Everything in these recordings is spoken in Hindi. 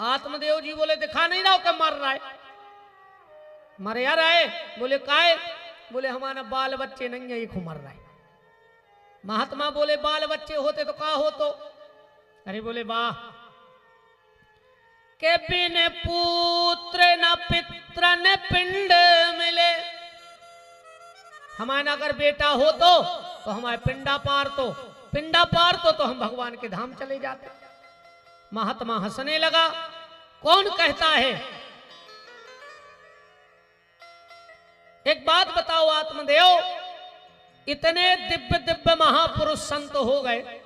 आत्मदेव जी बोले दिखा नहीं रहा हो क्या मर रहा है? मरे यार आए। बोले काहे? बोले हमारा बाल बच्चे नहीं है, एक मर रहा है। महात्मा बोले बाल बच्चे होते तो का हो तो? अरे बोले वाह, के बिन पुत्र न पित्र न पिंड मिले। हमारा अगर बेटा हो तो हमारे पिंडा पार तो हम भगवान के धाम चले जाते। महात्मा हंसने लगा। कौन कहता है? एक बात बताओ आत्मदेव, इतने दिव्य दिव्य महापुरुष संत हो गए,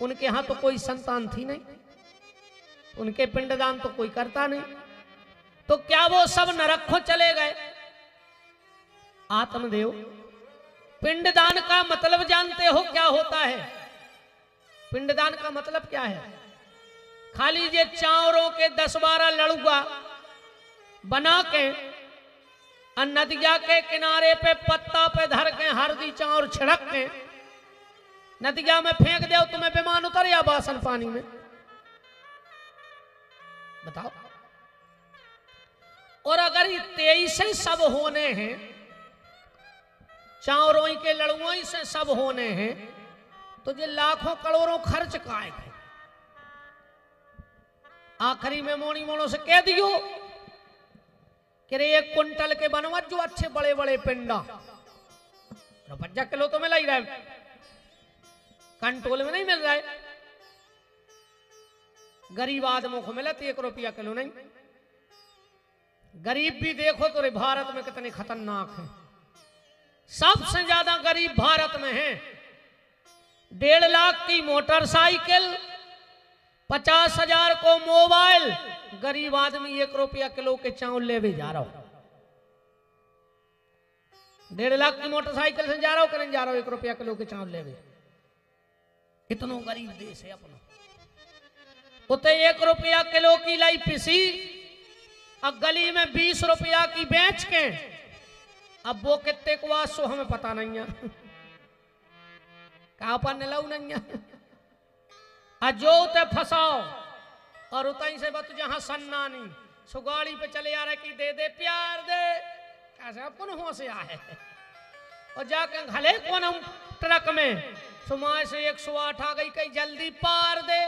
उनके यहां तो कोई संतान थी नहीं, उनके पिंडदान तो कोई करता नहीं, तो क्या वो सब नरक को चले गए? आत्मदेव, पिंडदान का मतलब जानते हो क्या होता है? पिंडदान का मतलब क्या है? खाली ये चावरों के 10-12 लड़ुआ बना के नदिया के किनारे पे पत्ता पे धर के हरदी चावल छिड़क के नदिया में फेंक दो, तुम्हें विमान उतर या बासन पानी में? बताओ। और अगर ये 23 सब होने हैं, चावरों के लड़ुओं से सब होने हैं, तो ये लाखों करोड़ों खर्च काहे थे? आखिरी में मोनी मोनों से कह दियो कि रे 1 कुंटल के बनवत जो अच्छे बड़े बड़े पिंडा 50 किलो तो मिल ही रहा है, कंट्रोल में नहीं मिल रहा है। गरीब आदमों को मिला 1 रुपया किलो नहीं। गरीब भी देखो तो रे भारत में कितने खतरनाक हैं। सबसे ज्यादा गरीब भारत में है। 1.5 लाख की मोटरसाइकिल, 50,000 को मोबाइल, गरीब आदमी 1 रुपया किलो के चावल ले भी जा रहा हो। 1.5 लाख की मोटरसाइकिल से जा रहा हो कि नहीं जा रहा हो? 1 रुपया किलो के चावल ले भी। कितनो गरीब देश है अपना। उते 1 रुपया किलो की लाई पिसी, अब गली में 20 रुपया की बेच के, अब वो कितने को आसो हमें पता नहीं है। कहां पर निलाऊ नहीं है। जो उते फंसाओ और उतई से बत जहां सन्नानी सुगाड़ी पे चले आ रहे कि दे दे प्यार दे, कैसे अपन हो से आए और जाके घले कौन ट्रक में सुमाय से 108 आ गई, कहीं जल्दी पार दे।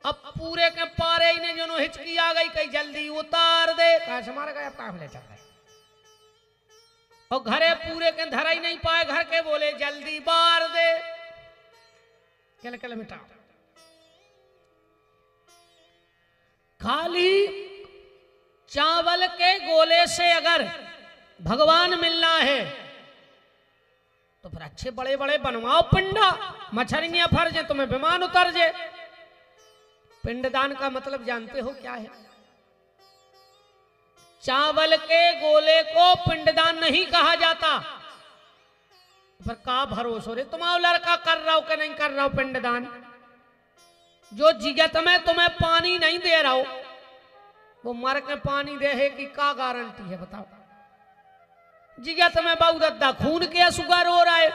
अब पूरे के पारे ही ने जो हिचकी आ गई, कहीं जल्दी उतार दे, कैसे मार गए, अब काफले चल रहे और घरे पूरे के धरा ही नहीं पाए, घर के बोले जल्दी बार दे, कल मिटा। खाली चावल के गोले से अगर भगवान मिलना है तो फिर अच्छे बड़े बड़े बनवाओ पिंडा, मछरियां फर्जे, तुम्हें विमान उतर जे। पिंडदान का मतलब जानते हो क्या है? चावल के गोले को पिंडदान नहीं कहा जाता। पर का भरोसा रे तुम्हारा लड़का कर रहा हो कि नहीं कर रहा हो पिंडदान? जो जिगत में तुम्हें पानी नहीं दे रहा हो, वो मर के पानी दे है कि का गारंटी है? बताओ। जिगत में बहुत खून के सुगर हो रहा है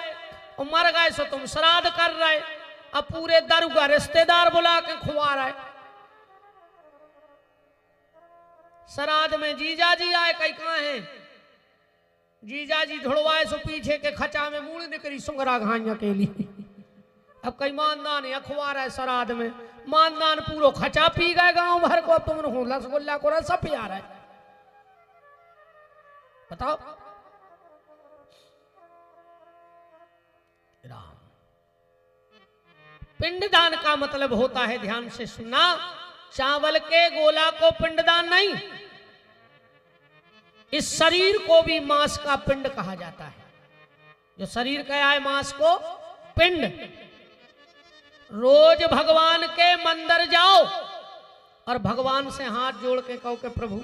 और मर गए सो तुम श्राद्ध कर रहे, अब पूरे दरुगा रिश्तेदार बुला के खुआ रहा है। श्राद्ध में जीजा जी आए, कहीं कहाँ है जीजा जी? ढुड़वाए सो पीछे के खचा में मूड़ निकली सुंगरा घाइया के लिए। अब कई मानदान अखबार है श्राद्ध में, मानदान पूरा खचा पी गए गांव भर को। अब तुम रसगुल्ला को सब पिया रहे, बताओ। राम, पिंडदान का मतलब होता है, ध्यान से सुनना, चावल के गोला को पिंडदान नहीं, इस शरीर को भी मांस का पिंड कहा जाता है। जो शरीर का है मांस को पिंड। रोज भगवान के मंदिर जाओ और भगवान से हाथ जोड़ के कहो कि प्रभु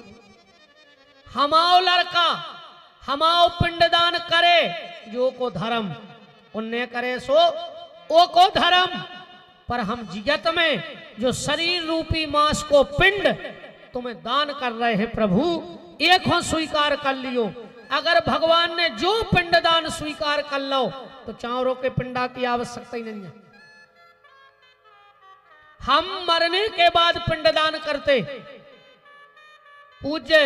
हमाओ लड़का हमाओ पिंडदान करे, जो को धर्म पुण्य करे सो ओ को धर्म। पर हम जिगत में जो शरीर रूपी मांस को पिंड तुम्हें दान कर रहे हैं प्रभु, एक हो स्वीकार कर लियो। अगर भगवान ने जो पिंडदान स्वीकार कर लो तो चारों के पिंडा की आवश्यकता ही नहीं है। हम मरने के बाद पिंडदान करते। पूज्य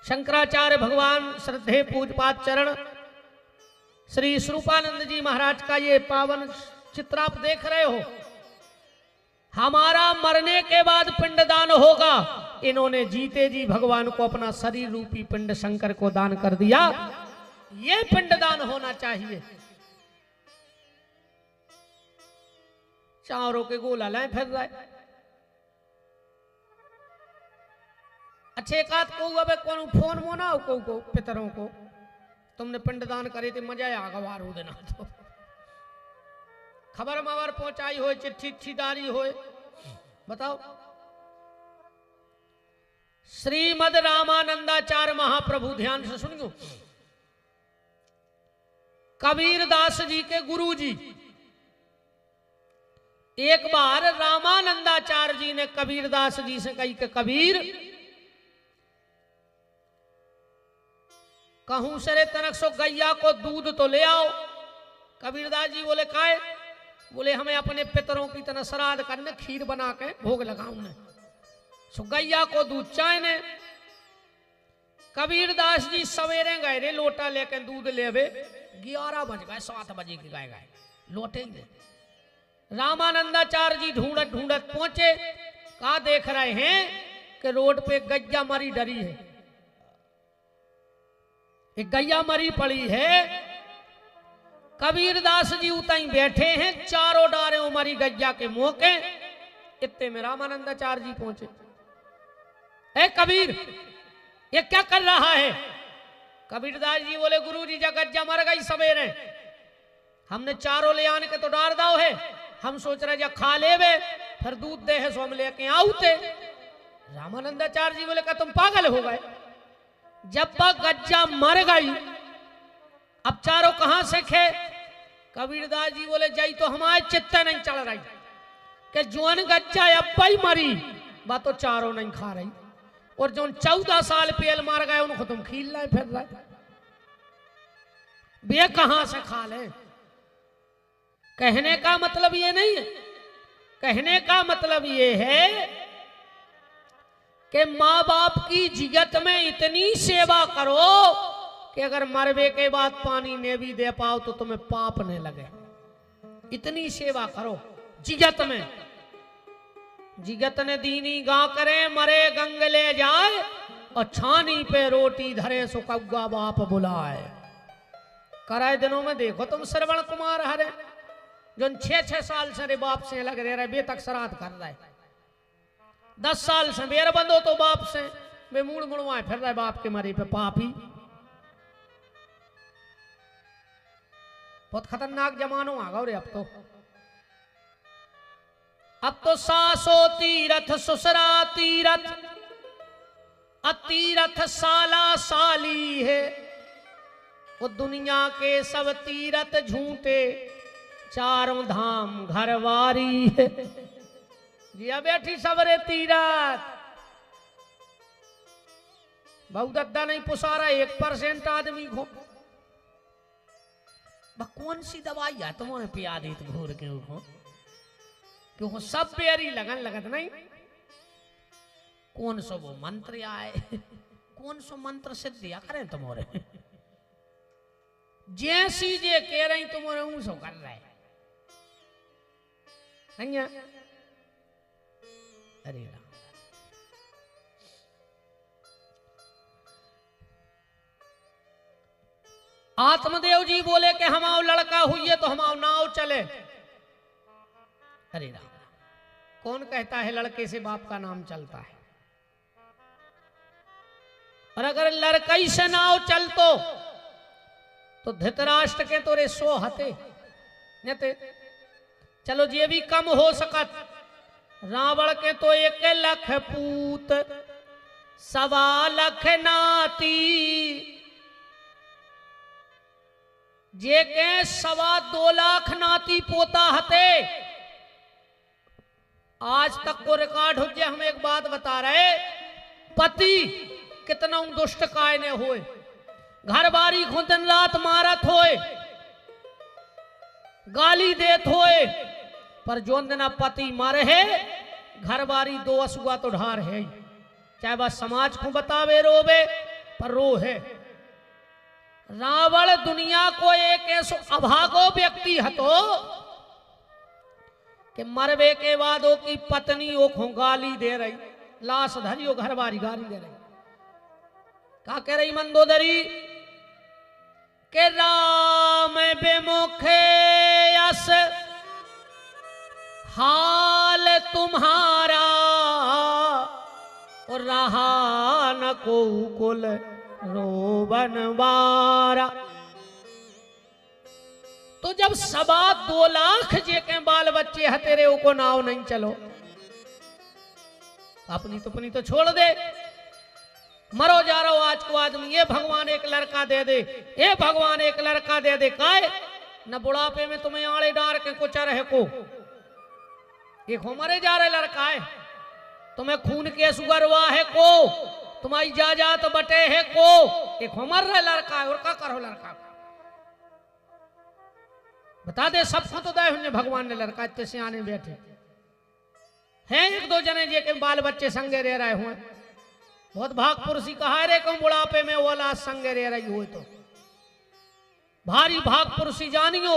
शंकराचार्य भगवान श्रद्धे पूजपाद चरण श्री स्वरूपानंद जी महाराज का ये पावन चित्र आप देख रहे हो। हमारा मरने के बाद पिंडदान होगा। इन्होंने जीते जी भगवान को अपना शरीर रूपी पिंड शंकर को दान कर दिया। ये पिंडदान होना चाहिए। चारों के गोला लाए फिर रहा है। अच्छे एक आध को अब कौन फोन मोना हो को पितरों को तुमने पिंडदान करे थे मजा आ गवार हो देना। तो खबर मवर पहुंचाई हो, चिट्ठी चिट्ठीदारी हो, बताओ। श्रीमद रामानंदाचार्य महाप्रभु, ध्यान से सुनियो, कबीर दास जी के गुरु जी एक बार रामानंदाचार्य जी ने कबीर दास जी से कही कि कबीर कहूं सरे तनक सो गैया को दूध तो ले आओ। कबीरदास जी बोले काहे? बोले हमें अपने पितरों की तरह श्राद्ध करने, खीर बना के भोग लगाऊं ने, सो गैया को दूध चाहने। कबीरदास जी सवेरे गए रे लोटा लेके दूध लेवे, 11 बज गए, 7 बजे की गए लोटे ही। रामानंदाचार्य जी ढूंढत ढूंढत पहुंचे। कहा देख रहे हैं कि रोड पे गैया मरी डरी है, एक गैया मरी पड़ी है। कबीरदास जी उताई बैठे हैं, चारों डारे मरी गैया के मुंह के। इतने में रामानंदाचार्य जी पहुंचे। ए कबीर, ये क्या कर रहा है? कबीरदास जी बोले गुरु जी जब गैया मर गई सवेरे, हमने चारों ले आने के तो डार दाव है, हम सोच रहे जब खा ले वे फिर दूध दे है सो हम लेके आउते। रामानंदाचार्य जी बोले का तुम पागल हो गए? जब तक गज्जा मर गई अब चारों कहां से खे? कबीरदास जी बोले जई तो हमारे चित्ते नहीं चल रही कि जोन गज्जा अब ही मरी बा तो चारों नहीं खा रही, और जो 14 साल पहले मार गए उनको तुम खील रहे फिर रहे, बे कहां से खा ले? कहने का मतलब ये नहीं है, कहने का मतलब ये है कि माँ बाप की जिगत में इतनी सेवा करो कि अगर मरवे के बाद पानी ने भी दे पाओ तो तुम्हें पाप नहीं लगे। इतनी सेवा करो जिगत में। जिगत ने दीनी गा करे, मरे गंग ले जाए, और छानी पे रोटी धरे सो कौआ बाप बुलाए। कराए दिनों में देखो तुम श्रवण कुमार हरे जो 6-6 साल से रे बाप से लग रहे बे तक श्राद्ध कर रहे, 10 साल से बेर बंदो तो बाप से बे मूड़ मुड़वाए फिर रहे बाप के मरे पे पापी। बहुत खतरनाक जमानो आ गया रे अब तो सासो तीरथ ससुरा तीरथ अतीरथ साला साली है। वो दुनिया के सब तीरथ झूठे, चारों धाम घरवारी है। जिया बैठी सबरे तीरथ, बहुत अद्दा नहीं पुसारा 1% आदमी को। कौन सी दवाई है तुम्हें पिया दी तो घूर के उठो, क्यों सब पेरी लगन लगत नहीं। कौन सो वो मंत्र आए, कौन सो मंत्र सिद्ध दिया करें तुम्हारे, जैसी जे कह रही तुम्हारे ऊं सो कर रहे नहीं है। अरे राम, आत्मदेव जी बोले कि हमारा लड़का हुई है तो हमारा नाव चले। अरे राम, कौन कहता है लड़के से बाप का नाम चलता है? और अगर लड़कई से नाव चलतो तो धृतराष्ट्र के तोरे 100 हते नते। चलो ये भी कम हो सकत, रावण के तो 1 लाख पूत 1.25 लाख नाती, जे के 2.25 लाख नाती पोता हते। आज तक को रिकॉर्ड हो जाए। हम एक बात बता रहे, पति कितना दुष्ट काय ने होए, घर बारी को दिन रात मारत होए, गाली देत होए, पर जोन दिन पति मर है घर बारी दो असुआ तो ढार है ही। चाहे वह समाज को बतावे रोवे पर रो है। रावण दुनिया को एक ऐसो अभागो व्यक्ति हतो कि मरवे के बाद ओ की पत्नी ओ को गाली दे रही, लाश धरी घर बारी गाली दे रही। का कह रही मंदोदरी के राम बेमुखे यस हाल तुम्हारा और रहा न को कुल रोवन बारा। तो जब 2.25 लाख जे के बाल बच्चे हतेरे को नाव नहीं चलो, अपनी तुपनी तो छोड़ दे। मरो जा रहा हो आज को आदमी, ये भगवान एक लड़का दे दे, ये भगवान एक लड़का दे दे। काय न बुढ़ापे में तुम्हें आड़े डार के कुछ रहे को एक हो मरे जा रहे लड़का है, तुम्हें खून के सुगरवा है को, तुम्हारी जायदाद बटे है को, एक हो मर रहा लड़का है। और क्या करो लड़का बता दे, सबको तो दे हुए भगवान ने लड़का। इतने सियाने बैठे हैं 1-2 जने जे के बाल बच्चे संगे रह रहे हुए, बहुत भाग पुरुषी कहा रे कौन बुढ़ापे में वो लाश संगे रह रही हो। तो भारी भाग पुरुषी जानियो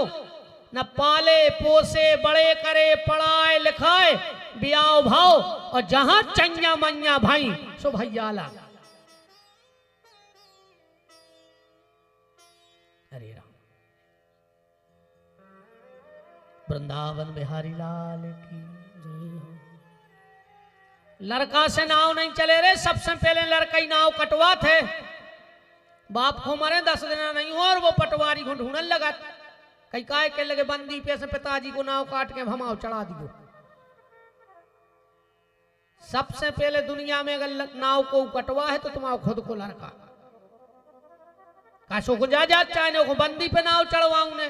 न पाले पोसे बड़े करे पढ़ाए लिखाए ब्याह भाव, और जहां चंया मन्या भाई सो भैयाला। हरे राम। वृंदावन बिहारी लाल की जय। लड़का से नाव नहीं चले रे, सबसे पहले लड़का ही नाव कटवा थे। बाप को मरे 10 दिन नहीं हो और वो पटवारी को ढूंढने लगा। कई काय के लगे बंदी पे से पिताजी को नाव काट के भमाव चढ़ा दियो। सबसे पहले दुनिया में अगर नाव को कटवा है तो तुम्हारा खुद को लड़का काशो को जा चाहे को बंदी पे नाव चढ़वाऊं ने।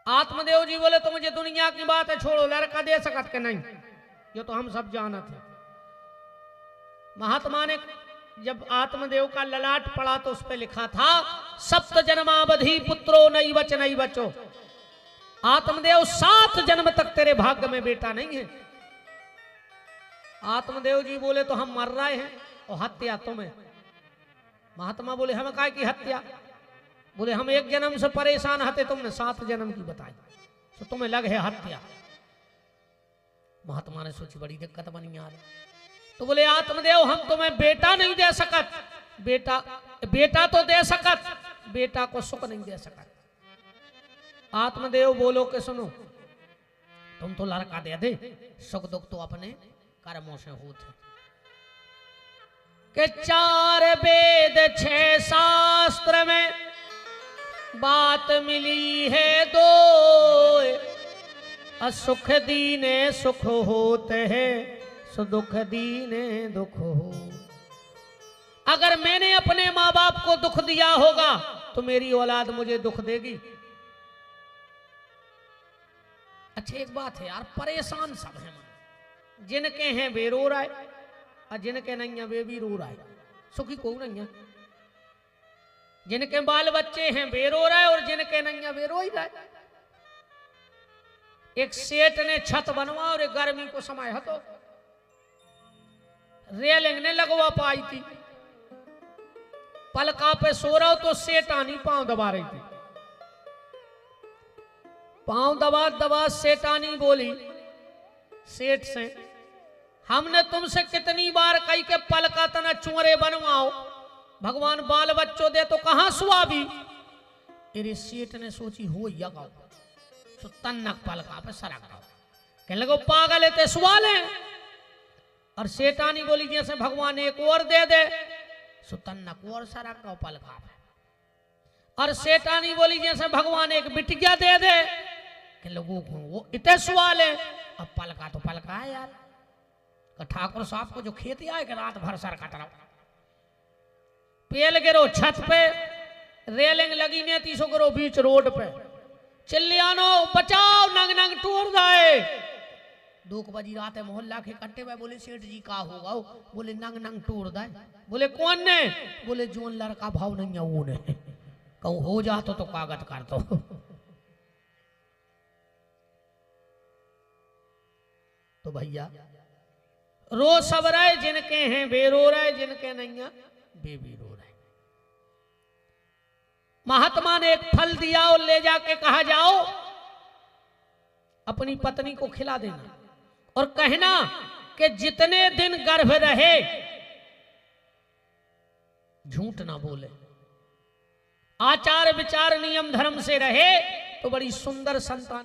आत्मदेव जी बोले तो मुझे दुनिया की बात है छोड़ो, लड़का दे सकत के नहीं, ये तो हम सब जानते हैं। महात्मा ने जब आत्मदेव का ललाट पड़ा तो उस पे लिखा था 7 जन्मावधि पुत्रो नहीं बचो। आत्मदेव 7 जन्म तक तेरे भाग्य में बेटा नहीं है। आत्मदेव जी बोले तो हम मर रहे हैं और हत्या तुम्हें। महात्मा बोले हम काय की हत्या? बोले हम 1 जन्म से परेशान हते, तुमने 7 जन्म की बताई, तो तुम्हें लग है हत्या। महात्मा ने सोची बड़ी दिक्कत बनी यार। तो बोले आत्मदेव हम तुम्हें बेटा नहीं दे सकत, बेटा तो दे सकत, बेटा को सुख नहीं दे सकत। आत्मदेव बोलो के सुनो, तुम तो लड़का दे दे, सुख दुख तो अपने कर्मों से होते। के 4 वेद 6 शास्त्र में बात मिली है 2, असुख दीने सुख होते हैं, सो दुख दीने दुख हो। अगर मैंने अपने माँ बाप को दुख दिया होगा तो मेरी औलाद मुझे दुख देगी। अच्छा एक बात है यार, परेशान सब है, जिनके हैं वे रो रहा है और जिनके नहीं है वे भी रो रहा है। सुखी को नहीं है। जिनके बाल बच्चे हैं वे रो रहा है और जिनके नहीं है वे रो ही रहा है। एक सेठ ने छत बनवा और एक गर्मी को समय है तो रेलिंग ने लगवा पाई थी, पलका पे सो रहा हो तो सेठानी पांव दबा रही थी। पांव दबा दबा सेठानी बोली सेठ से, हमने तुमसे कितनी बार कही के पलका तना चुरे बनवाओ, भगवान बाल बच्चों दे तो कहां सुआबी। तेरे सेठ ने सोची हो यगाओ तो तन्नक पलका पे सरक गाओ। कहने लगो पागल है ते सवाल है। और सेठानी बोली जैसे भगवान एक और दे दे, सो तन्नक और सरक गाओ पलका पे। और सेठानी बोली जैसे भगवान एक बिटिया दे दे, कि लोगों को वो इतने सवाल है। अब पलका तो पलका है यार, ठाकुर साहब को जो खेती आए कि रात भर सर कट रहा, पेल गिरो छत पे, रेलिंग लगी ने 300 गिरो बीच रोड पे, चिल्लियानो बचाओ नंग नंग टूट जाए। 2 बजी रात है, मोहल्ला के कट्टे में बोले सेठ जी का होगा? बोले नंग नंग टूट जाए। बोले कौन ने? बोले जोन लड़का भाव नहीं है वो ने। कहूँ हो जा तो कागज कर दो। तो भैया रो सब रहे जिनके हैं, वे रो रहे जिनके नहीं है वे भी रो रहे। महात्मा ने एक फल दिया और ले जाके कहा जाओ अपनी पत्नी को खिला देना और कहना कि जितने दिन गर्भ रहे झूठ ना बोले, आचार विचार नियम धर्म से रहे तो बड़ी सुंदर संतान